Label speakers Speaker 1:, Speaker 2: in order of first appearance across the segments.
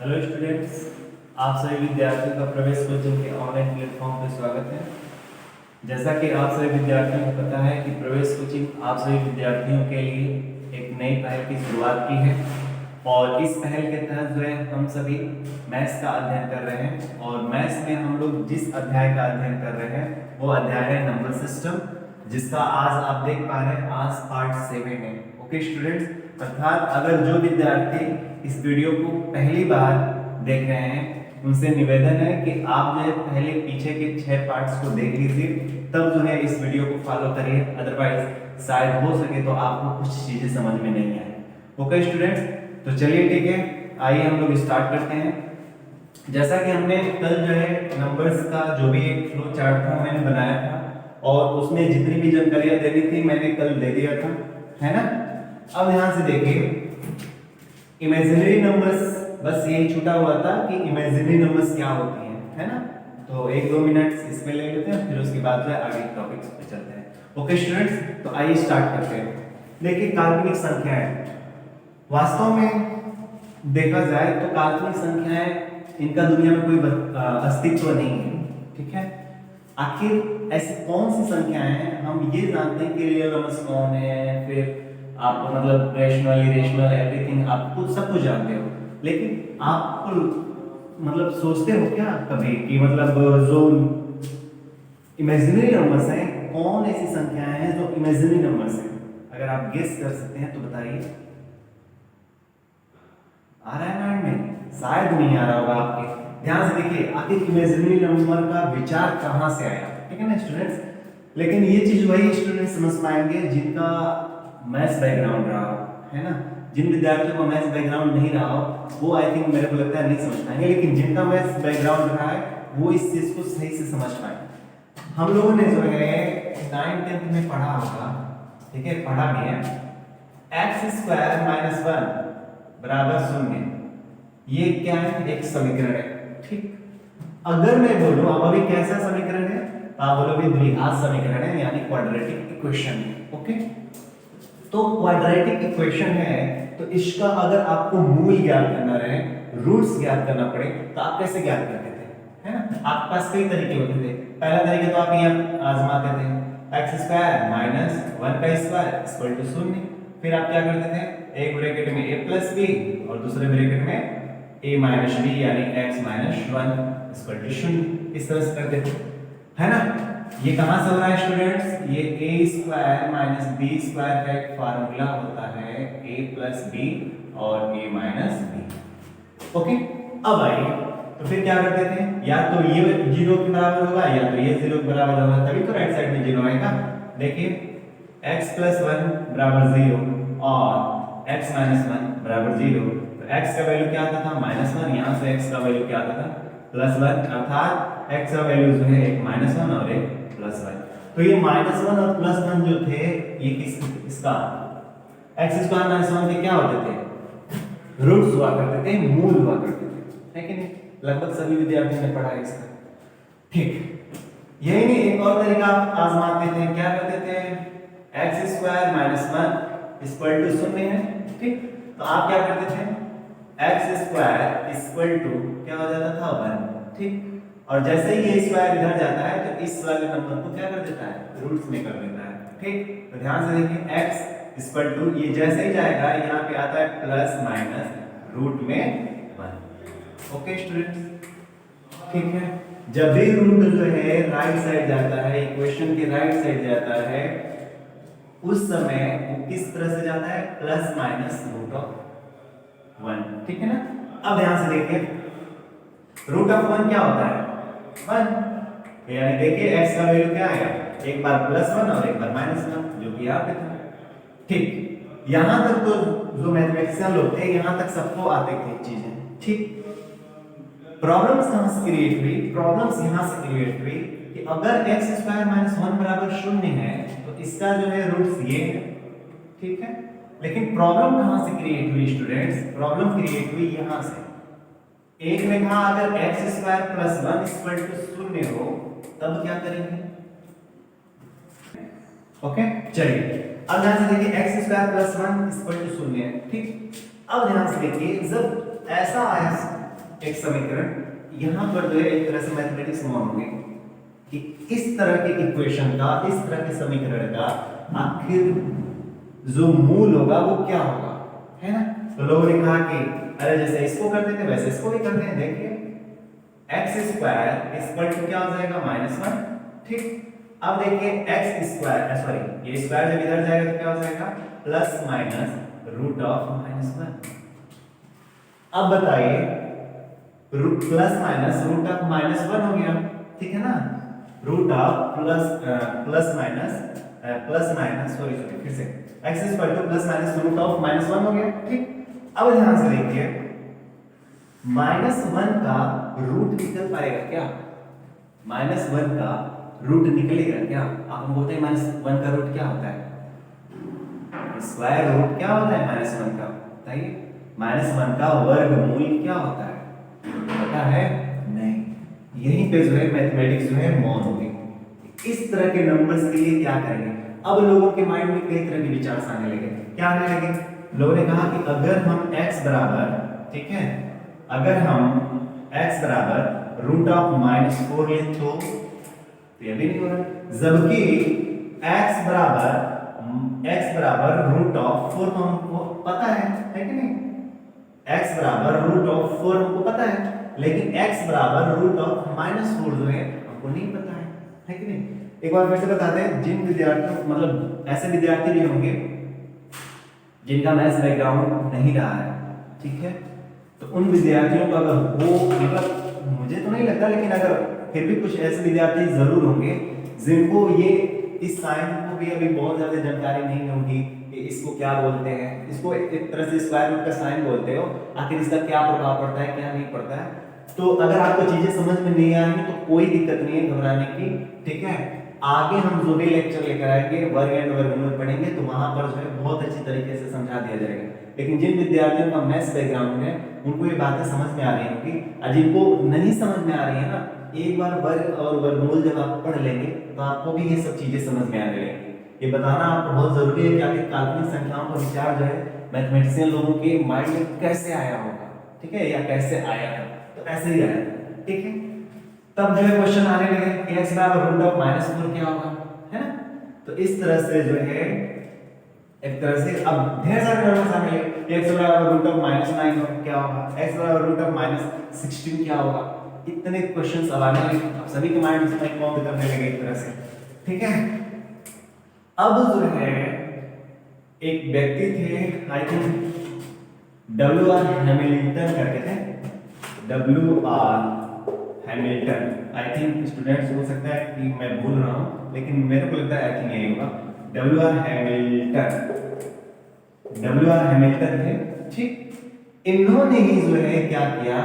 Speaker 1: Hello students, आप सभी विद्यार्थियों का प्रवेश कोचिंग के ऑनलाइन प्लेटफॉर्म पर स्वागत है। जैसा कि आप सभी विद्यार्थियों को पता है कि प्रवेश कोचिंग आप सभी विद्यार्थियों के लिए एक नई पहल की शुरुआत की है और इस पहल के तहत जो है हम सभी मैथ्स का अध्ययन कर रहे हैं और मैथ्स में हम लोग जिस अध्याय का अध्ययन कर रहे हैं वो अध्याय है नंबर सिस्टम, जिसका आज आप देख पा रहे हैं आज पार्ट 7 है। ओके स्टूडेंट्स, अर्थात अगर जो विद्यार्थी इस वीडियो को पहली बार देख रहे हैं उनसे निवेदन है कि आप जो है पहले पीछे के 6 पार्ट्स को देख लीजिए, तब जो है इस वीडियो को फॉलो करिए, अदरवाइज शायद हो सके तो आपको कुछ चीजें समझ में नहीं आए। ओके स्टूडेंट्स, तो चलिए ठीक है, आइए हम लोग स्टार्ट करते हैं। जैसा कि हमने कल जो है नंबर्स का जो भी एक फ्लो चार्ट था मैंने बनाया था और उसमें जितनी भी जानकारियां देनी थी मैंने कल दे दिया था, है ना। अब ध्यान से देखिए, इमेजिनरी नंबर्स बस यही छूटा हुआ था कि इमेजिनरी नंबर्स क्या होती हैं, है ना। तो 1-2 मिनट इसमें ले लेते हैं, फिर उसके बाद जो है आगे टॉपिक्स पे चलते हैं। ओके स्टूडेंट्स, तो आइए स्टार्ट करते हैं। देखिए, काल्पनिक संख्याएं, वास्तव में देखा जाए तो काल्पनिक संख्याएं इनका दुनिया में कोई अस्तित्व नहीं है, ठीक है। आखिर ऐसी कौन सी संख्याएं हैं, हम ये जानते हैं कि रियल नंबर्स कौन है, फिर आप मतलब रैशनल, इरेशनल, एवरीथिंग आप खुद सब कुछ जानते हो, लेकिन आप मतलब सोचते हो क्या कभी कि मतलब जो इमेजिनरी नंबर्स हैं, कौन ऐसी संख्याएं हैं जो इमेजिनरी नंबर्स हैं? अगर आप गेस कर सकते हैं तो बताइए। आ रहा है माइंड में? शायद नहीं आ रहा होगा आपके। ध्यान से देखिए, आखिर इमेजिनरी नंबर का विचार कहां से आया, ठीक है ना स्टूडेंट्स। लेकिन ये चीज वही स्टूडेंट समझ पाएंगे जिनका मैथ्स बैकग्राउंड रहा हो, है ना। जिन विद्यार्थियों का मैथ्स बैकग्राउंड नहीं रहा हो वो आई थिंक मेरे को लगता है नहीं समझ पाएंगे, लेकिन जिनका मैथ्स बैकग्राउंड रहा है वो इस चीज को सही से समझ पाएंगे। हम लोगों ने जो है 9th-10th में पढ़ा होगा, ठीक है, पढ़ा भी है, x² - 1 बराबर 0। ये क्या है? एक समीकरण है, ठीक। अगर मैं बोलूं अब अभी कैसा समीकरण है, तो आप बोलोगे द्विघात समीकरण है, यानी क्वाड्रेटिक इक्वेशन है। ओके, तो क्वाड्रेटिक इक्वेशन है तो इसका अगर आपको मूल ज्ञात करना रहे, रूट्स ज्ञात करना पड़े, तो आप कैसे ज्ञात करते थे, है ना। आपके पास कई तरीके होते थे। पहला तरीका तो आप ये आजमाते थे, x² - 1 का स्क्वायर = 0। फिर आप क्या करते थे, एक ब्रैकेट में a + b और दूसरे ब्रैकेट में a - b यानी x - 1 = 0। इस तरह से करते थे, है ना। ये कहां से हो रहा है स्टूडेंट्स? ये a² - b² का एक फार्मूला होता है, a + b और a - b। ओके, अब आइए, तो फिर क्या करते थे, या तो ये 0 के बराबर होगा या तो ये 0 के बराबर होगा, तभी तो राइट साइड में 0 आएगा। देखिए, x + 1 = 0 और x - 1 = 0। तो x का वैल्यू क्या आता था? -1। यहां से x का वैल्यू क्या आता था? +1। अर्थात x का वैल्यू जो है एक -1 और एक +1। तो ये -1 और +1 जो थे ये इसका x² - 1 के क्या होते थे? रूट्स हुआ करते थे, मूल हुआ करते थे, है कि नहीं। लगभग सभी विद्यार्थियों ने पढ़ा है इसका, ठीक। यही नहीं, एक और तरीका आजमाते थे, क्या करते थे, x² - 1 = 0 है, ठीक। तो आप क्या करते थे, x² क्या हो जाता था? 1, ठीक। और जैसे ही ये स्क्वायर इधर जाता है तो इस वाले नंबर को क्या कर देता है? रूट्स में कर देता है, ठीक। तो ध्यान से देखिए, x ये जैसे ही जाएगा यहाँ पे आता है +- रूट में 1। ओके स्टूडेंट्स, ठीक है। जब भी रूट जो है राइट साइड जाता है, इक्वेशन के राइट साइड जाता है, उस समय वो किस तरह से जाता है? ±√1, ठीक है ना। अब ध्यान से देखिए, √1 क्या होता है? 1। यानी देखिए x का वैल्यू क्या आएगा? एक बार +1 और एक बार -1, जो कि यहाँ पे था, ठीक। यहां तक तो जो मैथमेटिशियन लोग थे यहां तक सबको आते थे चीजें, ठीक। प्रॉब्लम्स कहां से क्रिएट हुई? प्रॉब्लम्स यहां से क्रिएट हुई कि अगर x² - 1 = 0 है तो इसका जो है रूट्स ये है, ठीक है। लेकिन प्रॉब्लम कहां से क्रिएट हुई स्टूडेंट्स? प्रॉब्लम क्रिएट हुई यहां से। एक ने कहा अगर x² + 1 = 0 हो तब क्या करेंगे? ओके, चलिए अब ध्यान से देखिए, x² + 1 = 0 है, ठीक। अब ध्यान से देखिए, जब ऐसा आया एक समीकरण यहाँ पर जो है एक तरह से मैथमेटिक्स में होंगे कि इस तरह के इक्वेशन का, इस तरह के समीकरण का आखिर जो मूल होगा वो क्या होगा, है ना। तो लोगों ने कहा कि अरे जैसे इसको करते थे वैसे इसको भी करते हैं। देखिए एक्स स्क्वायर इक्वल टू क्या हो जाएगा -1, ठीक। अब देखिए एक्स स्क्वायर सॉरी ये स्क्वायर जब इधर जाएगा तो क्या हो जाएगा प्लस माइनस रूट ऑफ -1। अब बताइए प्लस माइनस रूट ऑफ -1 हो गया, ठीक है ना। Root of plus minus sorry फिर से x equal to plus minus root of -1 हो गया, ठीक। अब ध्यान से देखिए -1 का रूट निकल पाएगा क्या? -1 का रूट निकलेगा क्या? आप हम बोलते हैं -1 का रूट क्या होता है? स्क्वायर रूट क्या होता है -1 का? बताइए -1 का वर्गमूल क्या होता है? पता है? नहीं। यहीं पे जो है मैथमेटिक्स जो है मौन हो गई। इस तरह के नंबर्स के लिए क्या करेंगे? अब लोगों के माइंड में कई तरह के विचार आने लगे। क्या आने लगे? लोगों ने कहा कि अगर हम x बराबर, ठीक है, अगर हम x बराबर रूट ऑफ -4 ले तो ये भी नहीं हो रहा, जबकि x बराबर रूट ऑफ 4 तो हमको पता है कि नहीं? x बराबर रूट ऑफ 4 हमको पता है, लेकिन x बराबर रूट ऑफ -4 जो है हमको नहीं पता है कि नहीं? एक बार फिर से बताते हैं, जिन विद्यार्थियों मतलब ऐसे विद्यार्थी भी होंगे जिनका मैथ्स बैकग्राउंड नहीं रहा है, ठीक है, तो उन विद्यार्थियों को अगर वो मतलब मुझे तो नहीं लगता, लेकिन अगर फिर भी कुछ ऐसे विद्यार्थी जरूर होंगे जिनको ये इस साइन को भी अभी बहुत ज्यादा जानकारी नहीं होगी कि इसको क्या बोलते हैं। इसको एक तरह से स्क्वायर रूट का साइन बोलते हो, आखिर इसका क्या प्रभाव पड़ता है क्या नहीं पड़ता है। तो अगर आपको चीजें समझ में नहीं आ रही तो कोई दिक्कत नहीं है घबराने की, ठीक है। आगे हम जो भी लेक्चर लेकर आएंगे वर्ग एंड वर्गमूल पढ़ेंगे तो वहां पर जो है बहुत अच्छी तरीके से समझा दिया जाएगा। लेकिन जिन विद्यार्थियों का मैथ्स बैकग्राउंड है उनको ये बातें समझ में आ रही होंगी, और जिनको नहीं समझ में आ रही है ना, एक बार वर्ग और वर्गमूल जब आप पढ़ लेंगे तो आपको भी ये सब चीजें समझ में आने लगेंगी। ये बताना आपको बहुत जरूरी है कि आखिर काल्पनिक संख्याओं का विचार जो है मैथमेटिशियन लोगों के माइंड में कैसे आया होगा, ठीक है, या कैसे आया था। तो ऐसे ही आया, ठीक है। तब जो है क्वेश्चन आने लगे कि x बराबर रूट ऑफ -4 क्या होगा, है ना। तो इस तरह से जो है एक तरह से अब ढेर सारे नंबर्स आने लगे। x बराबर रूट ऑफ -9 क्या होगा, x बराबर रूट ऑफ -16 क्या होगा। इतने क्वेश्चंस अब आने लगे, अब सभी के माइंड में काउंट करने लगे एक तरह से, ठीक है। अब जो है एक व्यक्ति थे, आई थिंक W.R. हैमिल्टन करके थे, W.R. Hamilton. I think students हो सकता है कि मैं भूल रहा हूं, लेकिन मेरे को लगता है आई थिंक यही होगा, W.R. हैमिल्टन थे, ठीक। इन्होंने ही जो है क्या किया,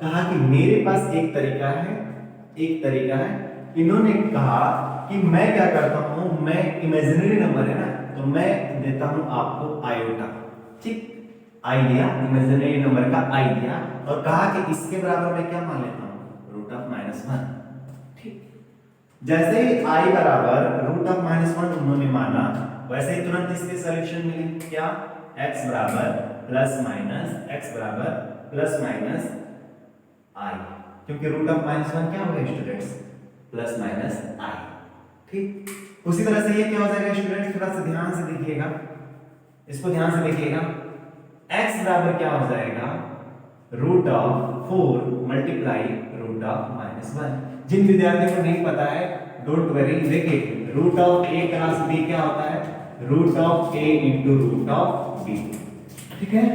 Speaker 1: कहा कि मेरे पास एक तरीका है। इन्होंने कहा कि मैं क्या करता हूं, मैं इमेजिनरी नंबर है ना, तो मैं देता हूं आपको आयोटा, ठीक। आई दिया, इमेजिनरी नंबर का आई दिया, और कहा कि इसके बराबर मैं क्या मान लेता हूं, रूट ऑफ -1, ठीक। जैसे ही i बराबर रूट ऑफ -1 उन्होंने माना, वैसे ही तुरंत इसके सॉल्यूशन मिले, क्या, x बराबर प्लस माइनस i, क्योंकि रूट ऑफ -1 क्या होगा स्टूडेंट्स, प्लस माइनस i, ठीक। उसी तरह से ये क्या हो जाएगा स्टूडेंट्स, थोड़ा सा ध्यान से देखिएगा, इसको ध्यान से देखिएगा, x बराबर क्या हो जाएगा, root of 4 multiply root of -1। जिन विद्यार्थियों को नहीं पता है डोंट वरी, देखिए root of a cross b क्या होता है, root of a into root of b, ठीक है,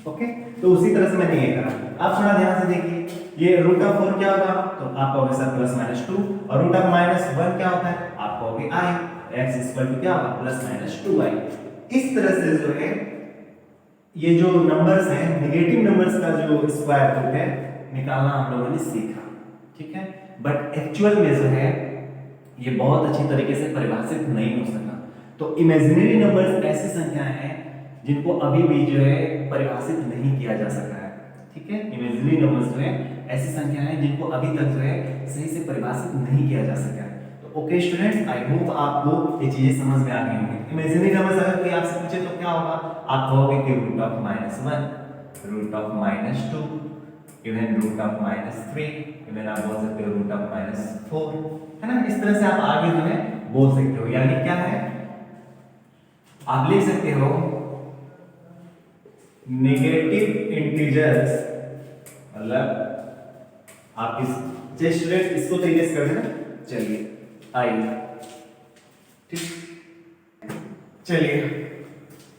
Speaker 1: ओके। तो उसी तरह से मैंने ये करा। आप थोड़ा ध्यान से देखिए, ये रूट ऑफ 4 क्या होगा, तो आपका होगा सर +-2, और रूट ऑफ -1 क्या होता है, आपका होगा i, x इक्वल टू क्या होगा, +-2i। इस तरह से जो है ये जो नंबर्स हैं, नेगेटिव नंबर्स का जो स्क्वायर रूट है निकालना हम लोगों ने सीखा, ठीक है। बट एक्चुअल में जो है ये बहुत अच्छी तरीके से परिभाषित नहीं हो सका। तो इमेजिनरी नंबर्स ऐसी संख्याएं हैं जिनको अभी भी जो है परिभाषित नहीं किया जा सका है, ठीक है। इमेजिनरी नंबर्स जो है ऐसी संख्याएं हैं जिनको अभी तक जो है सही से परिभाषित नहीं किया जा सका है। तो ओके स्टूडेंट्स, आई होप आपको ये चीजें समझ में आ गई होंगी। इमेजिनरी नंबर्स अगर कोई आपसे पूछे तो क्या होगा, आप कहोगे कि root of -1, root of -2, even root of -3, even आप बोल सकते हो रूट ऑफ -4, है ना। इस तरह से आप आगे जो है बोल सकते हो। यानी क्या है, आप लिख सकते हो नेगेटिव इंटीजर्स, मतलब आप इस स्टूडेंट इसको तो इरेज कर देना। चलिए आई, ठीक, चलिए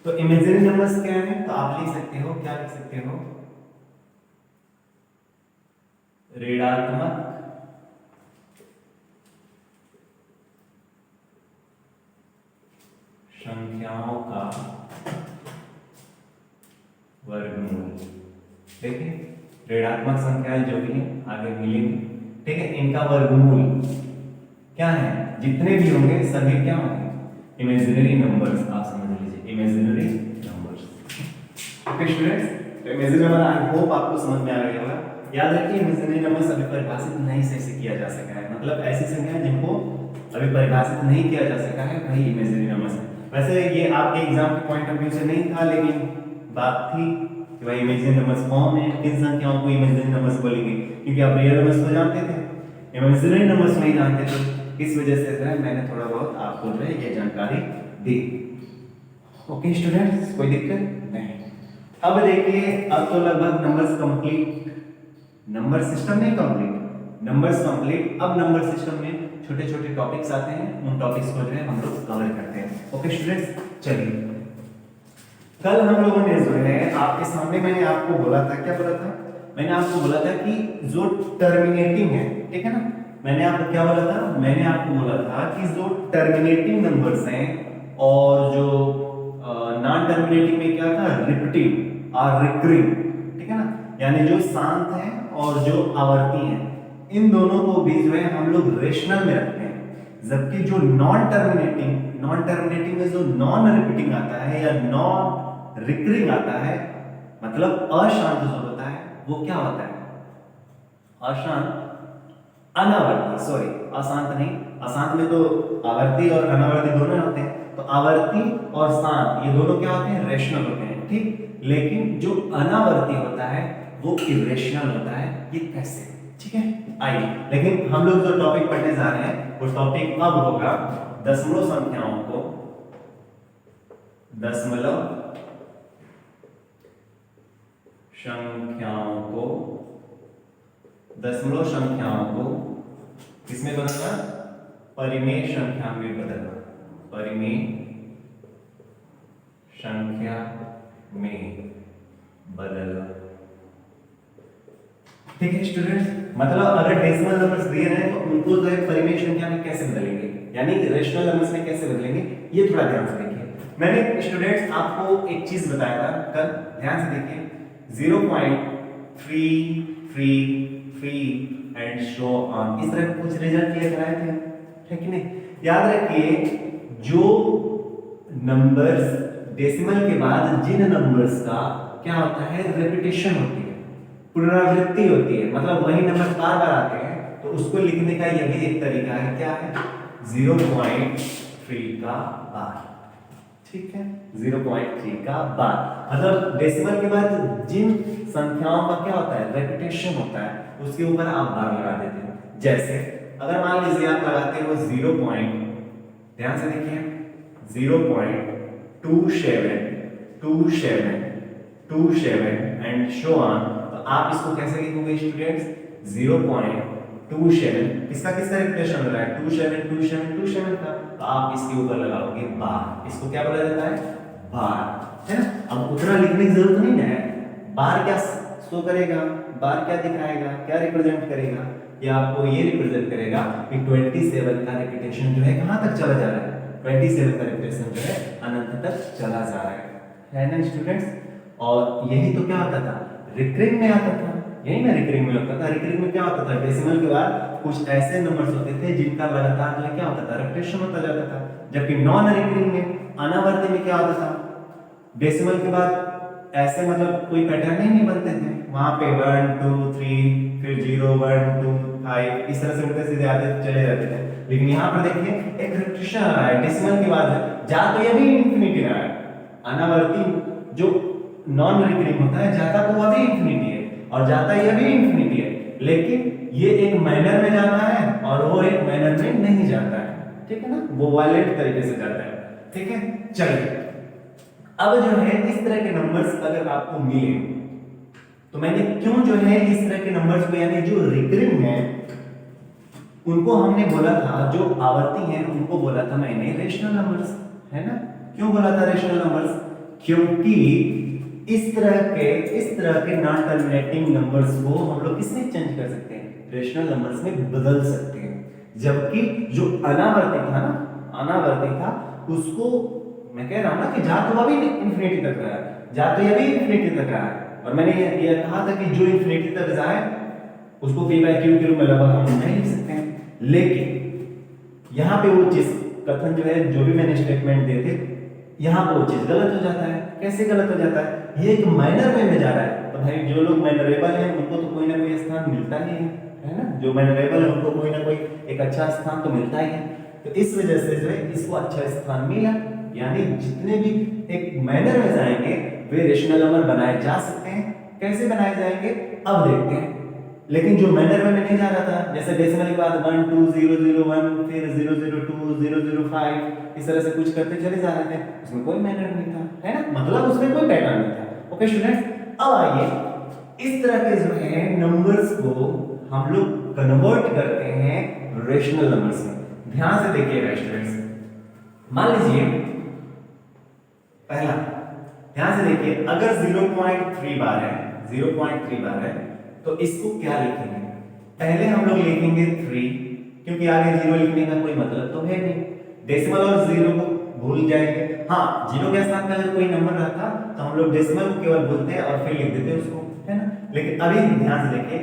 Speaker 1: तो इमेजिनरी नंबर्स क्या है, तो आप लिख सकते हो, क्या लिख सकते हो, ऋणात्मक संख्याओं का वर्गमूल। देखिए ऋणात्मक संख्याएं जो भी हैं आगे मिलेंगी, ठीक है, इनका वर्गमूल क्या है, जितने भी होंगे सभी क्या होंगे, इमेजिनरी नंबर्स। आप समझ लीजिए इमेजिनरी नंबर्स। ओके स्टूडेंट्स, तो इमेजिनरी नंबर आई होप आपको समझ में आ गया होगा। याद रखिए इमेजिनरी नंबर्स अभी परिभाषित नहीं सही से किया जा सका है, मतलब ऐसी संख्या जिनको अभी परिभाषित नहीं किया जा सका है वही इमेजिनरी नंबर्स है। वैसे ये आपके एग्जाम के पॉइंट ऑफ व्यू से नहीं था, लेकिन बात थी कि भाई इमेजिनरी नंबर्स कौन है, किन संख्याओं को इमेजिनरी नंबर्स बोलेंगे, क्योंकि आप रियल नंबर्स को जानते थे, इमेजिनरी नंबर्स नहीं जानते थे। इस वजह से जो है मैंने थोड़ा बहुत आपको जो है ये जानकारी दी। ओके स्टूडेंट्स, कोई दिक्कत नहीं। अब देखिए, अब तो लगभग नंबर्स कंप्लीट, नंबर सिस्टम नहीं कंप्लीट, नंबर्स कंप्लीट। अब नंबर सिस्टम में छोटे छोटे टॉपिक्स आते हैं, उन टॉपिक्स को जो है हम लोग कवर करते हैं। ओके स्टूडेंट्स, चलिए कल हम लोगों ने जो है आपके सामने मैंने आपको बोला था, क्या बोला था, मैंने आपको बोला था कि जो टर्मिनेटिंग है, ठीक है ना, मैंने आपको क्या बोला था, मैंने आपको बोला था कि जो टर्मिनेटिंग नंबर्स हैं और जो नॉन टर्मिनेटिंग में क्या था, रिपीटिंग और रिकरिंग, ठीक है ना, यानी जो शांत है और जो आवर्ती है, इन दोनों को भी जो है हम लोग रेशनल में रखते हैं। जबकि जो नॉन टर्मिनेटिंग में जो नॉन रिपीटिंग आता है या नॉन रिकरिंग आता है, मतलब अशांत जो होता है, वो क्या होता है, अशांत, अनावर्ती, सॉरी अशांत नहीं, अशांत में तो आवर्ती और अनावर्ती दोनों होते हैं, तो आवर्ती और शांत ये दोनों क्या होते हैं, रेशनल होते हैं, ठीक। लेकिन जो अनावर्ती होता है वो इरेशनल होता है। ये कैसे, ठीक है, आइए। लेकिन हम लोग जो टॉपिक पढ़ने जा रहे हैं वो टॉपिक अब होगा दशमलव संख्याओं को, दशमलव संख्याओं को, दशमलव संख्याओं को किसमें बदलना, परिमेय संख्या में बदलना, परिमेय संख्या में बदलना, ठीक है स्टूडेंट्स। मतलब अगर डेसिमल नंबर्स दिए रहे तो उनको जो है परिमेय संख्या में कैसे बदलेंगे, यानी रेशनल नंबर्स में कैसे बदलेंगे, ये थोड़ा ध्यान से देखिए। मैंने स्टूडेंट्स आपको एक चीज बताया था कल, ध्यान से देखिए, 0.333 एंड सो ऑन, इस तरह कुछ रिजल्ट लेकर आए थे, है कि नहीं। याद रखिए जो नंबर्स डेसिमल के बाद जिन नंबर्स का क्या होता है, रिपीटेशन होती है, पुनरावृत्ति होती है, मतलब वही नंबर बार बार आते हैं, तो उसको लिखने का यह भी एक तरीका है, क्या है, 0.3 का बार, ठीक है, 0.3 का बार, मतलब डेसिमल के बाद जिन संख्याओं का क्या होता है, रेपिटेशन होता है, उसके ऊपर आप बार लगा देते हो। जैसे अगर मान लीजिए आप लगाते हो 0. ध्यान से देखिए 0.2727 एंड सो ऑन, तो आप इसको कैसे लिखोगे स्टूडेंट्स, 0.27, किसका किसका रिपीटेशन हो रहा है, 272727 का, तो आप इसके ऊपर लगाओगे बार, इसको क्या बोला जाता है, बार, है ना। अब उतना लिखने की जरूरत नहीं है, बार क्या शो करेगा, बार क्या दिखाएगा, क्या रिप्रेजेंट करेगा, ये आपको ये रिप्रेजेंट करेगा कि 27 का रिपीटेशन जो है कहां तक चला जा रहा है, 27 का रिपीटेशन जो है अनंत तक चला जा रहा है ना स्टूडेंट्स। और यही तो क्या होता था, रिकरिंग में आता था, यही ना रिकरिंग में होता था। रिकरिंग में क्या होता था, डेसिमल के बाद कुछ ऐसे नंबर्स होते थे जिनका लगातार जो है क्या होता था, रिपीटेशन होता जाता था। जबकि नॉन रिकरिंग में, अनावर्ती में क्या होता था, डेसिमल के बाद ऐसे मतलब कोई पैटर्न ही नहीं बनते थे, वहां पे 1 2 3 फिर 0 1 2 5 इस तरह से उल्टे सीधे आते चले जाते थे। लेकिन यहाँ पर देखिए एक रिपीटेशन आ रहा है डेसिमल के बाद, जा तो ये भी इंफिनिटी रहा है, अनावर्ती जो नॉन रिकरिंग होता है जाता तो वो भी इंफिनिटी है, और जाता यह भी इंफिनिटी है, लेकिन ये एक मैनर में जाता है और वो एक मैनर में नहीं जाता है, ठीक है ना, वो वायलेंट तरीके से जाता है, ठीक है। चलिए अब जो है इस तरह के नंबर्स अगर आपको मिले तो मैंने क्यों जो है इस तरह के नंबर्स को यानी जो रिकरिंग है उनको हमने बोला था, जो आवर्ती हैं उनको बोला था मैंने रेशनल नंबर्स, है ना। क्यों बोला था रेशनल नंबर्स? क्योंकि इस तरह के नॉन टर्मिनेटिंग नंबर्स को हम लोग किसमें चेंज कर सकते हैं? रेशनल नंबर्स में बदल सकते हैं। जबकि जो अनावर्ती था उसको मैं कह रहा हूं ना कि जा तो अभी इंफिनिटी तक रहा है, जा तो ये भी इंफिनिटी तक रहा है, और मैंने ये कहा था कि जो इंफिनिटी तक जाए उसको p बाय q के रूप में लगभग हम नहीं लिख सकते हैं। लेकिन यहाँ पे वो चीज कथन जो है, जो भी मैंने स्टेटमेंट दिए थे, यहाँ पे वो चीज गलत हो जाता है। कैसे गलत हो जाता है? ये एक माइनर वे में जा रहा है, तो भाई जो लोग माइनरेबल हैं उनको तो कोई ना कोई स्थान मिलता ही है ना। जो माइनरेबल है उनको कोई ना कोई एक अच्छा स्थान तो मिलता ही है। तो इस वजह से जो है इसको अच्छा स्थान मिला, यानी जितने भी एक माइनर में जाएंगे वे रेशनल नंबर बनाए जा सकते हैं। कैसे बनाए जाएंगे अब देखते हैं। लेकिन जो मैनर में नहीं जा रहा था, जैसे डेसिमल के बाद 1 2 0 0 1 फिर 0 0 2 0 0 5 इस तरह से कुछ करते चले जा रहे थे, उसमें कोई मैनर नहीं था, है ना, मतलब उसमें कोई पैटर्न नहीं था। ओके स्टूडेंट्स, अब आइए इस तरह के जो है नंबर्स को हम लोग कन्वर्ट करते हैं रेशनल नंबर्स में। ध्यान से देखिएगा स्टूडेंट्स, मान लीजिए पहला, ध्यान से देखिए, अगर 0.3 बार है, 0.3 बार है तो इसको क्या लिखेंगे? पहले हम लोग लिखेंगे 3, क्योंकि आगे 0 लिखने का कोई मतलब तो है नहीं, डेसिमल और 0 को भूल जाएंगे। हाँ, 0 के स्थान पर अगर कोई नंबर रहता तो हम लोग डेसिमल को केवल बोलते हैं और फिर लिख देते उसको, है ना। लेकिन अभी ध्यान से देखिए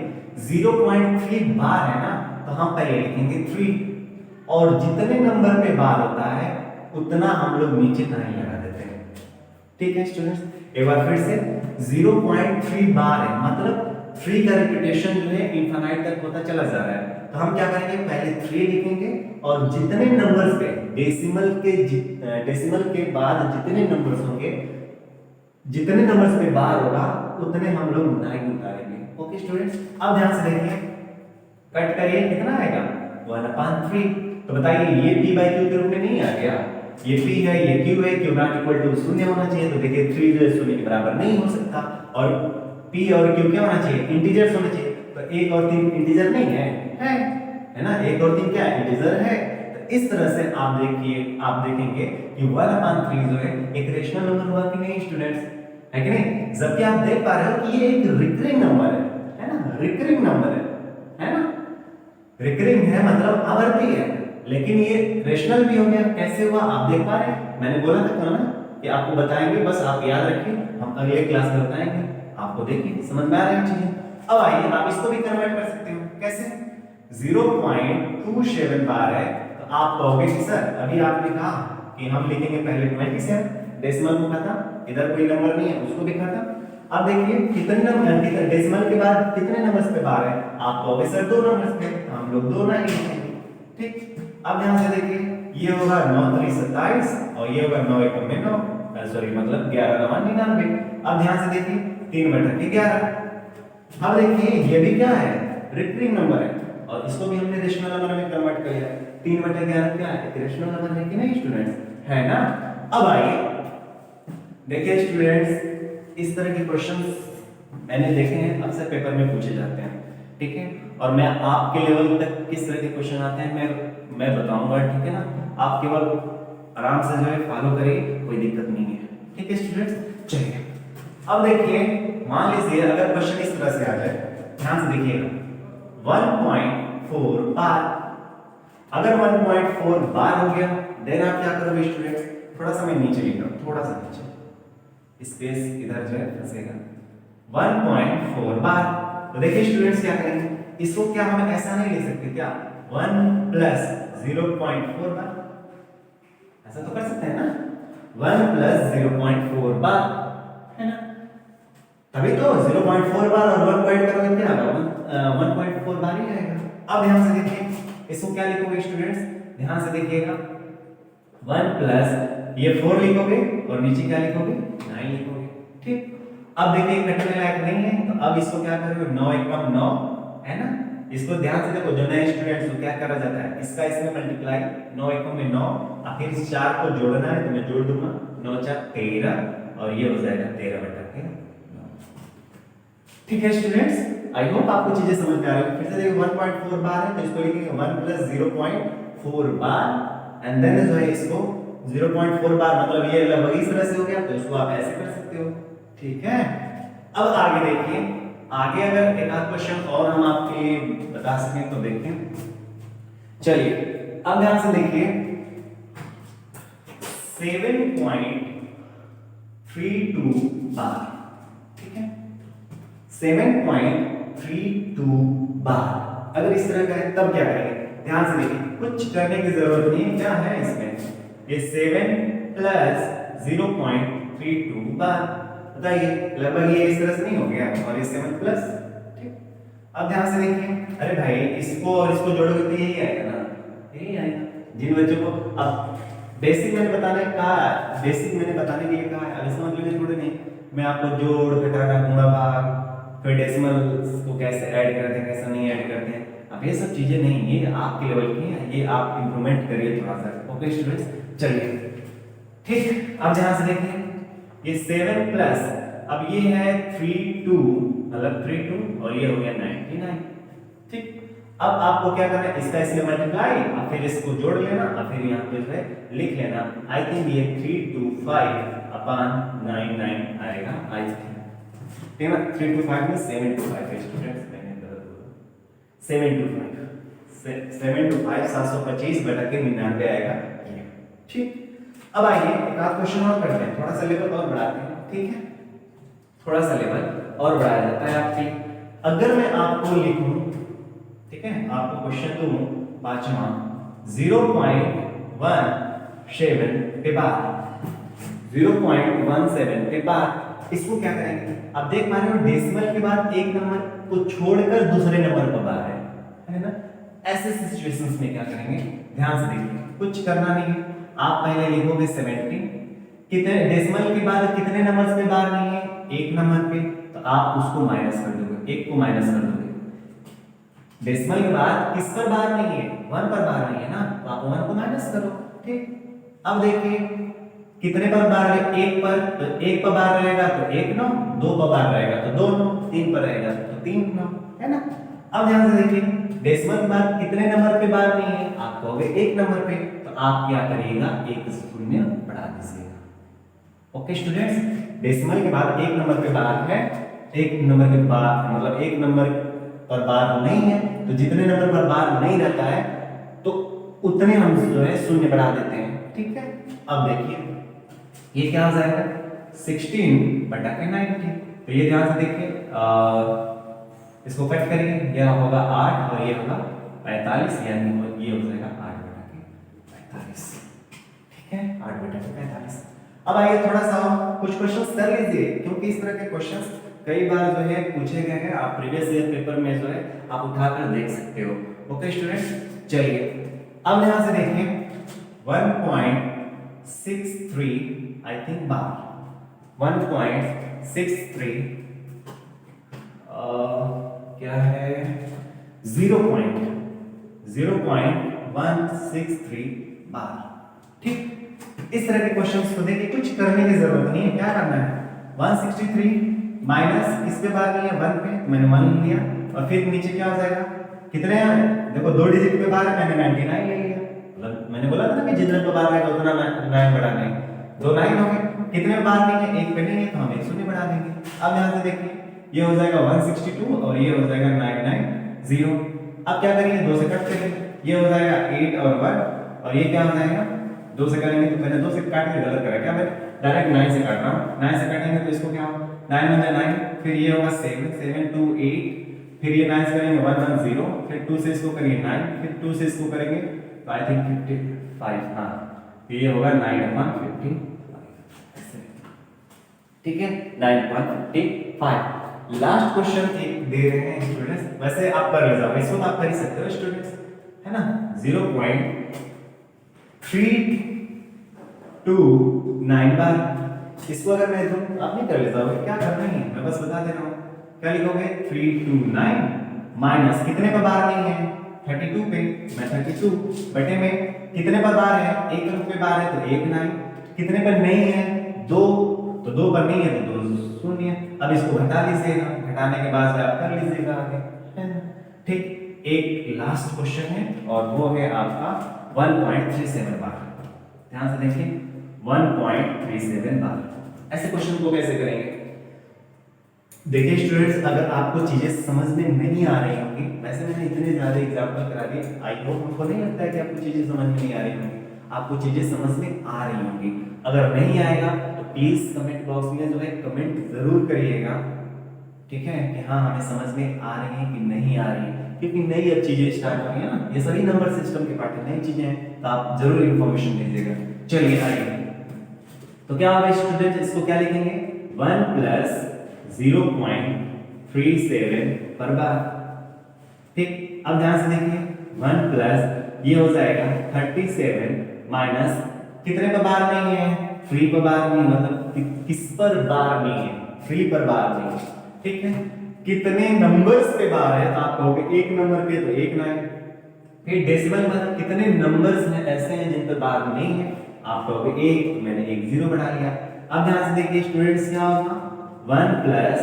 Speaker 1: 0.3 बार है ना, तो हम पहले लिखेंगे 3, और जितने नंबर में बार होता है उतना हम लोग नीचे नहीं लगा देते हैं, ठीक है स्टूडेंट्स। एक बार फिर से 0.3 बार है, मतलब 3 का रिपीटेशन जो है इनफाइनाइट तक होता चला जा रहा है, तो हम क्या करेंगे, पहले 3 लिखेंगे और जितने नंबर्स पे डेसिमल के बाद जितने नंबर्स होंगे, जितने नंबर्स पे बार होगा उतने हम लोग 9 उतारेंगे। ओके स्टूडेंट्स, अब ध्यान से देखिए, कट करिए, कितना आएगा 1/3। तो बताइए ये p बाय q के रूप में नहीं आ गया, ये p है, ये q है, q नॉट इक्वल टू 0 होना चाहिए। तो देखिए 3 जो है 0 के बराबर नहीं हो सकता, और p और q क्या होना चाहिए, इंटीजर्स होना चाहिए। तो 1 और 3 इंटीजर नहीं है, है ना, 1 और 3 क्या है, इंटीजर है। तो इस तरह से आप देखेंगे कि 1/3 जो है एक रेशनल नंबर हुआ कि नहीं स्टूडेंट्स, है कि नहीं। जबकि आप देख पा रहे हो कि ये एक रिकरिंग नंबर है ना, रिकरिंग नंबर है ना, रिकरिंग है मतलब आवर्ती है, लेकिन ये रेशनल भी हो गया। कैसे हुआ आप देख पा रहे हैं, मैंने बोला था कल ना कि आपको बताएंगे, बस आप याद रखिए, हम अगले क्लास में बताएंगे आपको। देखिए समझ में आ रही है चीजें। अब आइए आप इसको भी कन्वर्ट कर सकते हो, कैसे? 0.27 बार है, तो आप कहोगे कि सर अभी आपने कहा कि हम लिखेंगे पहले 27, डेसिमल को खत्म, इधर कोई नंबर नहीं है उसको भी खत्म। अब देखिए कितने नंबर, डेसिमल के बाद कितने नंबर्स पे बार है, आप कहोगे सर 2 नंबर्स पे, हम लोग 2 नहीं लिखेंगे, ठीक। अब ध्यान से देखिए, ये होगा 9 3 27 और ये होगा 9 1 9, सॉरी मतलब 11 9 99। अब ध्यान से देखिए 3/11। अब देखिए ये भी क्या है, रिकरिंग नंबर है, और इसको भी हमने रेशनल नंबर में कन्वर्ट कर लिया। 3/11 क्या है, एक रेशनल नंबर है कि नहीं स्टूडेंट्स, है ना। अब आइए देखिए स्टूडेंट्स, इस तरह के क्वेश्चंस मैंने देखे हैं, अक्सर पेपर में पूछे जाते हैं, ठीक है। और मैं आपके लेवल तक किस तरह के क्वेश्चन आते हैं मैं बताऊंगा, ठीक है ना। आप केवल आराम से जो है फॉलो करिए, कोई दिक्कत नहीं है, ठीक है स्टूडेंट्स। चलिए अब देखिए, मान लीजिए अगर क्वेश्चन इस तरह से आ जाए, ध्यान से देखिएगा 1.4 बार। अगर 1.4 बार हो गया देन आप क्या करोगे स्टूडेंट्स, थोड़ा सा मैं नीचे लिख रहा हूं, थोड़ा सा नीचे, स्पेस इधर जो है फंसेगा। 1.4 बार, तो देखिए स्टूडेंट्स क्या करेंगे, इसको क्या हम ऐसा नहीं लिख सकते क्या, 1 प्लस 0.4 बार, ऐसा तो कर सकते हैं ना, 1 प्लस 0.4 बार, है ना। तभी तो 0.4 बार और 1 पॉइंट करोगे क्या आएगा, 1.4 बार ही आएगा। अब ध्यान से देखिए, इसको क्या लिखोगे स्टूडेंट्स, ध्यान से देखिएगा, 1 प्लस ये 4 लिखोगे और नीचे क्या लिखोगे, 9 लिखोगे, ठीक। अब देखिए कटने लायक नहीं है, तो अब इसको क्या करोगे, 9 एकम 9 है ना। इसको ध्यान से देखो, जो नए स्टूडेंट्स को क्या करा जाता है, इसका इसमें मल्टीप्लाई, 9 एकम में 9, और फिर इस 4 को जोड़ना है तो मैं जोड़ दूंगा, 9 4 13, और ये हो जाएगा 13/13। ठीक है स्टूडेंट्स, आई होप आपको चीजें समझ में आ रही है। फिर से देखो 1.4 बार है तो इसको लिखेंगे 1 + 0.4 बार, एंड देन जो है इसको 0.4 बार, मतलब ये लगभग इस तरह से हो गया, तो इसको आप ऐसे कर सकते हो। ठीक है, अब आगे देखिए, आगे अगर एक आध क्वेश्चन और हम आपके लिए बता सकें तो देखें। चलिए अब ध्यान से देखिए, 7.32 बार, ठीक है, 7.32 बार अगर इस तरह का है तब क्या करेंगे, ध्यान से देखिए, कुछ करने की जरूरत नहीं है। क्या है इसमें, ये 7 + 0.32 बार, बताइए लगभग ये इस तरह से नहीं हो गया, और ये 7 प्लस, ठीक। अब ध्यान से देखिए, अरे भाई इसको और इसको जोड़ोगे तो यही आएगा ना, यही आएगा। जिन बच्चों को अब बेसिक मैंने बताने के लिए कहा है, अब इसका मतलब ये थोड़ी नहीं मैं आपको जोड़ घटाना गुणा भाग फिर डेसिमल को कैसे ऐड करते हैं कैसे नहीं ऐड करते हैं, अब ये सब चीजें नहीं, ये आपके लेवल की है, ये आप इंप्रूवमेंट करिए थोड़ा सा। ओके स्टूडेंट्स, चलिए ठीक, अब ध्यान से देखिए, ये 7 प्लस, अब ये है 32, मतलब 32, और ये हो गया 99, ठीक। अब आपको क्या करना है, इसका इसमें मल्टीप्लाई, और फिर इसको जोड़ लेना, और फिर यहाँ पे जो है लिख लेना। आई थिंक ये 325/99 आएगा, आई थिंक, ठीक है ना। 325 में 725 है स्टूडेंट्स, मैंने गलत बोला, 725 725/99 आएगा, ठीक। अब आइए एक आध क्वेश्चन और करते हैं, थोड़ा सा लेवल और बढ़ाते हैं, ठीक है, थोड़ा सा लेवल और बढ़ाया जाता है आपके। अगर मैं आपको लिखूं, ठीक है, आपको क्वेश्चन दूं 5वां 0.17 के बाद, 0.17 के बाद इसको क्या करेंगे, अब देख पा रहे हो डेसिमल के बाद एक नंबर को छोड़कर दूसरे नंबर पर बार है ना। ऐसे सिचुएशंस में क्या करेंगे, ध्यान से देखिए, कुछ करना नहीं है, आप पहले लिखोगे 70, कितने डेसिमल के बाद कितने नंबर्स में बार नहीं है, एक नंबर पे, तो आप उसको माइनस कर दोगे, एक को माइनस कर दोगे। डेसिमल के बाद किस पर बार नहीं है, 1 पर बार नहीं है ना, तो आप 1 को माइनस करो, ठीक। अब देखिए कितने पर बार है, 1 पर, तो 1 पर बार रहेगा तो 1 9, 2 पर बार रहेगा तो 2 9, 3 पर रहेगा तो 3 9, है ना। अब ध्यान से देखिए, डेसिमल के बाद कितने नंबर पे बार नहीं है, आप कहोगे 1 नंबर पे, तो आप क्या करिएगा, 1 शून्य बढ़ा दीजिएगा। ओके स्टूडेंट्स, डेसिमल के बाद 1 नंबर पे बार है, 1 नंबर के बाद मतलब 1 नंबर पर बार नहीं है, तो जितने नंबर पर बार नहीं रहता है तो उतने हम जो है शून्य बढ़ा देते हैं, ठीक है। अब देखिए ये क्या हो जाएगा, 16/90, तो ये ध्यान से देखिए, इसको कट करिए, यह होगा 8 और ये होगा 45, यानी ये हो जाएगा 8/45, ठीक है, 8/45। अब आइए थोड़ा सा कुछ क्वेश्चंस कर लीजिए, क्योंकि इस तरह के क्वेश्चंस कई बार जो है पूछे गए हैं, आप प्रीवियस ईयर पेपर में जो है आप उठाकर देख सकते हो। ओके स्टूडेंट्स, चलिए अब यहां से देखिए 1.63 आई थिंक बार, 1.63 क्या है 0.163 बार, ठीक। इस तरह के क्वेश्चंस को देखिए, कुछ करने की जरूरत नहीं है, क्या करना है, 163 माइनस इस पे बार नहीं है 1 पे, तो मैंने 1 लिया, और फिर नीचे क्या हो जाएगा, कितने हैं देखो 2 डिजिट पे बार है, मैंने 99 ले लिया, मतलब मैंने बोला था ना कि जितने पे बार आएगा उतना 9 बढ़ाना है, 2 9 हो गए, कितने पे बार नहीं है, 1 पे नहीं है, तो हम 1 शून्य बढ़ा देंगे। अब यहां से देखिए ये हो जाएगा 162 और ये हो जाएगा 990। अब क्या करेंगे, 2 से कट करेंगे, ये हो जाएगा 8 और 1, और ये क्या हो जाएगा 2 से करेंगे, तो मैंने 2 से काट के गलत करा, क्या मैं डायरेक्ट 9 से काट रहा हूं, 9 से काटेंगे तो इसको क्या होगा 9 1 9, फिर ये होगा 7 7 2 8, फिर ये 9 से करेंगे 1 1 0, फिर 2 से इसको करेंगे 9, फिर 2 से इसको करेंगे तो आई थिंक 55, हां ये होगा 9/55, ठीक है 9.55। लास्ट क्वेश्चन एक दे रहे हैं स्टूडेंट्स, वैसे आप कर ले जाओ, इसको आप कर ही सकते हो स्टूडेंट्स, है ना। 0.329 बार, इसको अगर मैं दूं आप नहीं कर लेता हो, क्या करना ही है, मैं बस बता दे रहा हूँ। क्या लिखोगे 329 माइनस कितने पर बार नहीं है 32 पे, मैं 32 बटे में कितने पर बार है 1 पे बार है तो 1 9, कितने पर नहीं है 2, तो 2 पर नहीं है तो 2 शून्य। अब इसको घटा लीजिएगा, घटाने के बाद आप कर लीजिएगा आगे, है ना। ठीक, एक लास्ट क्वेश्चन है और वो है आपका 1.37 बार। ध्यान से देखिए 1.37 बार। ऐसे क्वेश्चन को कैसे करेंगे? देखिए स्टूडेंट्स, अगर आपको चीजें समझ में नहीं आ रही होंगी, वैसे मैंने इतने ज्यादा एग्जांपल करा दिए, आई होप आपको नहीं लगता है कि आपको चीजें समझ में नहीं आ रही होंगी, आपको चीजें समझ में आ रही होंगी। अगर नहीं आएगा तो प्लीज कमेंट बॉक्स में जो है कमेंट जरूर करिएगा, ठीक है, कि हाँ हमें समझ में आ रही है कि नहीं आ रही है, क्योंकि नई अब चीजें स्टार्ट हुई है ना, ये सभी नंबर सिस्टम के पार्ट नई चीजें हैं, तो आप जरूर इंफॉर्मेशन दीजिएगा। चलिए आइए, तो क्या होगा स्टूडेंट, इसको क्या लिखेंगे 1 प्लस 0.37 पर बार। ठीक, अब ध्यान से देखिए 1 प्लस ये हो जाएगा 37 माइनस कितने पर बार नहीं है 3 पर बार नहीं, मतलब किस पर बार नहीं है 3 पर बार नहीं, ठीक है। कितने नंबर्स पे बार है तो आप कहोगे एक नंबर पे तो 1 9। फिर डेसिमल में कितने नंबर्स हैं ऐसे हैं जिन पर बार नहीं है, आप कहोगे 1, तो मैंने 1 0 बढ़ा लिया। अब ध्यान से देखिए स्टूडेंट्स, क्या होगा 1 प्लस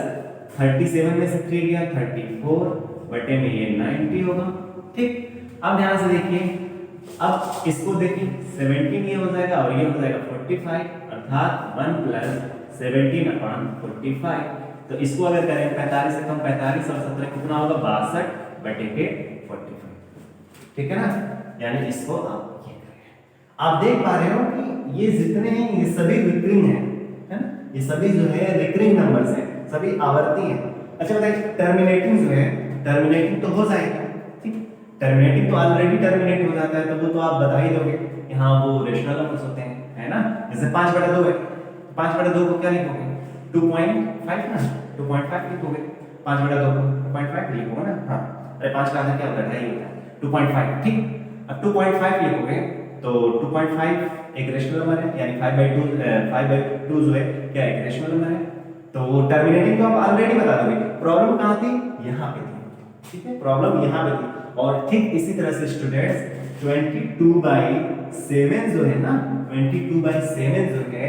Speaker 1: 37 में से 3 गया 34 बटे में ये 90 होगा। ठीक, अब ध्यान से देखिए, अब इसको देखिए 17 ये हो जाएगा और ये हो जाएगा 45, अर्थात 1 प्लस 17 अपॉन 45। तो इसको अगर करें 45 से कम 45 और 17 कितना होगा 62 बटे के 45, ठीक है ना। यानी इसको आप ये करें, आप देख पा रहे हो कि ये जितने हैं ये सभी रिकरिंग है ना, ये सभी जो है रिकरिंग नंबर्स हैं, सभी आवर्ती हैं। अच्छा बताइए टर्मिनेटिंग जो है, टर्मिनेटिंग तो हो जाएगा, ठीक, टर्मिनेटिंग तो ऑलरेडी टर्मिनेट हो जाता है, तो वो तो आप बता ही दोगे कि हाँ वो रेशनल नंबर्स होते हैं, है ना। जैसे 5/2 है, 5/2 को क्या लिखोगे 2.5 ना, 2.5 लिखोगे, 5/2 को 2.5 लिखोगे ना, हाँ, अरे 5 का आधा क्या होता है 2.5 होता है, 2.5, ठीक। अब 2.5 लिखोगे तो 2.5 एक रेशनल नंबर है, यानी 5/2 जो है क्या एक रेशनल नंबर है, तो वो टर्मिनेटिंग तो आप ऑलरेडी बता दोगे। प्रॉब्लम कहाँ थी, यहाँ पे थी, ठीक है, प्रॉब्लम यहाँ पे थी। और ठीक इसी तरह से स्टूडेंट्स 22/7 जो है ना, 22/7 जो है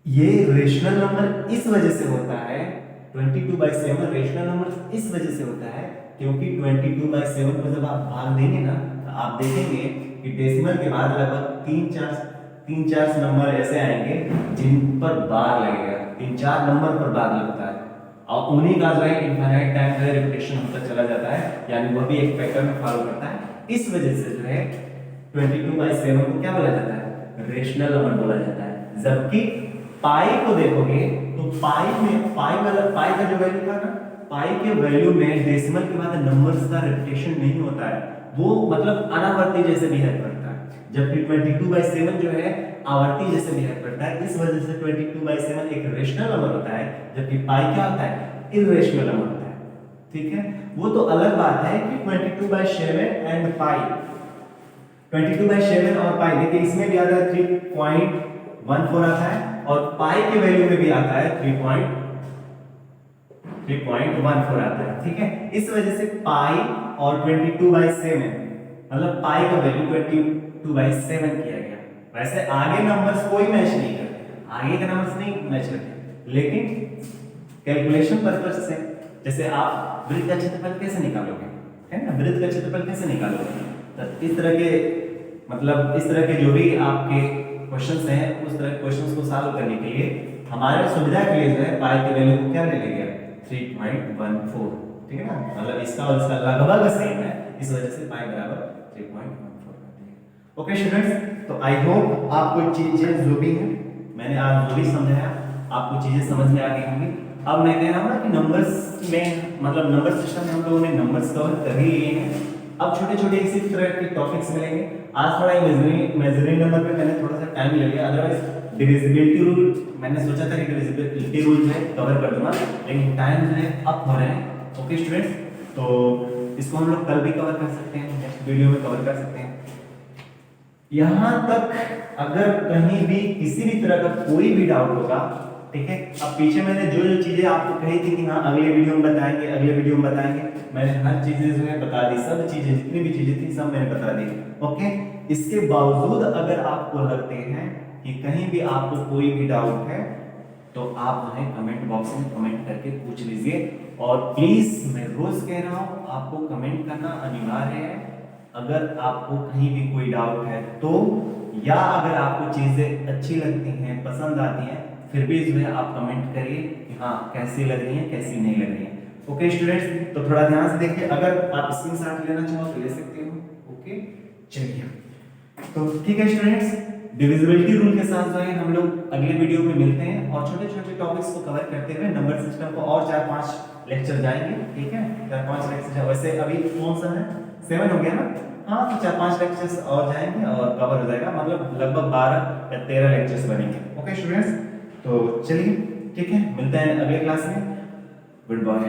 Speaker 1: ये रेशनल नंबर इस वजह से होता है, 22/7 रेशनल नंबर इस वजह से होता है क्योंकि 22/7 को जब आप भाग देंगे ना तो आप देखेंगे कि डेसिमल के बाद लगभग 3-4 नंबर ऐसे आएंगे जिन पर बार लगेगा, 3-4 नंबर पर बार लगता है, और उन्हीं का जो है इनफाइनाइट टाइम का रिपीटेशन होता चला जाता है, यानी वह भी एक पैटर्न में फॉलो करता है। इस वजह से जो है 22/7 को क्या बोला जाता है, रेशनल नंबर बोला जाता है। जबकि पाई को देखोगे तो पाई का जो वैल्यू था ना, पाई के वैल्यू में डेसिमल के बाद नंबर्स का रिपीटेशन नहीं होता है, वो मतलब अनावर्ती जैसे बिहेव करता है, जबकि 22/7 जो है आवर्ती जैसे बिहेव करता है। इस वजह से 22/7 एक रेशनल नंबर होता है, जबकि पाई क्या होता है, इररेशनल नंबर होता है, ठीक है। वो तो अलग बात है कि 22/7 एंड पाई, 22/7 और पाई, देखिए इसमें भी आता है 3.14 आता है, और पाई के वैल्यू में भी आता है 3.14 आता है, ठीक है। इस वजह से पाई और 22/7 मतलब पाई का वैल्यू 22/7 किया गया। वैसे आगे नंबर्स कोई मैच नहीं करते, आगे के नंबर्स नहीं मैच करते, लेकिन कैलकुलेशन पर्पस से, जैसे आप वृत्त का क्षेत्रफल कैसे निकालोगे, है ना, वृत्त का क्षेत्रफल कैसे निकालोगे, तो इस तरह के मतलब इस तरह के जो भी आपके क्वेश्चंस हैं उस तरह के क्वेश्चंस को सॉल्व करने के लिए हमारे सुविधा के लिए जो है पाई के वैल्यू को क्या ले लेंगे 3.14, ठीक है ना, मतलब इसका और इसका लगभग सेम है, इस वजह से पाई बराबर 3.14 करते हैं। ओके स्टूडेंट्स, तो आई होप आपको चीजें जो भी हैं मैंने आज जो भी समझाया आपको चीजें समझ में आ गई होंगी। अब मैं कह रहा हूँ ना कि नंबर्स में मतलब नंबर सिस्टम में हम लोगों ने नंबर्स कवर कर ही लिए हैं, अब छोटे छोटे इसी तरह के टॉपिक्स मिलेंगे। आज थोड़ा इमेजिनरी नंबर पे मैंने थोड़ा सा टाइम ले लिया, अदरवाइज डिविजिबिलिटी रूल मैंने सोचा था कि डिविजिबिलिटी रूल जो है कवर कर दूंगा, लेकिन टाइम जो है अप हो रहे हैं। ओके स्टूडेंट्स, तो इसको हम लोग कल भी कवर कर सकते हैं, नेक्स्ट वीडियो में कवर कर सकते हैं। यहाँ तक अगर कहीं भी किसी भी तरह का कोई भी डाउट होगा, ठीक है, अब पीछे मैंने जो जो चीजें आपको कही थी कि हाँ अगले वीडियो में बताएंगे, अगले वीडियो में बताएंगे, मैंने हर चीजें जो है बता दी, सब चीजें जितनी भी चीजें थी सब मैंने बता दी। ओके, इसके बावजूद अगर आपको लगते हैं कि कहीं भी आपको कोई भी डाउट है तो आप जो है कमेंट बॉक्स में कमेंट करके पूछ लीजिए। और प्लीज मैं रोज कह रहा हूँ आपको कमेंट करना अनिवार्य है। अगर आपको कहीं भी कोई डाउट है तो, या अगर आपको चीजें अच्छी लगती हैं, पसंद आती हैं, फिर भी जो है आप कमेंट करिए कि हाँ कैसी लग रही है, कैसी नहीं लग रही है। ओके स्टूडेंट्स, तो थोड़ा ध्यान से देखिए, अगर आप स्क्रीनशॉट लेना चाहो तो ले सकते हो। ओके चलिए, तो ठीक है स्टूडेंट्स, डिविजिबिलिटी रूल के साथ जो है हम लोग अगले वीडियो में मिलते हैं और छोटे छोटे टॉपिक्स को कवर करते हुए नंबर सिस्टम को और 4-5 लेक्चर जाएंगे। ठीक है, 4-5 लेक्चर, वैसे अभी कौन सा है, 7 हो गया ना, हाँ तो 4-5 लेक्चर्स और जाएंगे और कवर हो जाएगा, मतलब लगभग 12 या 13 लेक्चर्स बनेंगे। ओके स्टूडेंट्स, तो चलिए ठीक है, मिलते हैं अगले क्लास में। Good bye.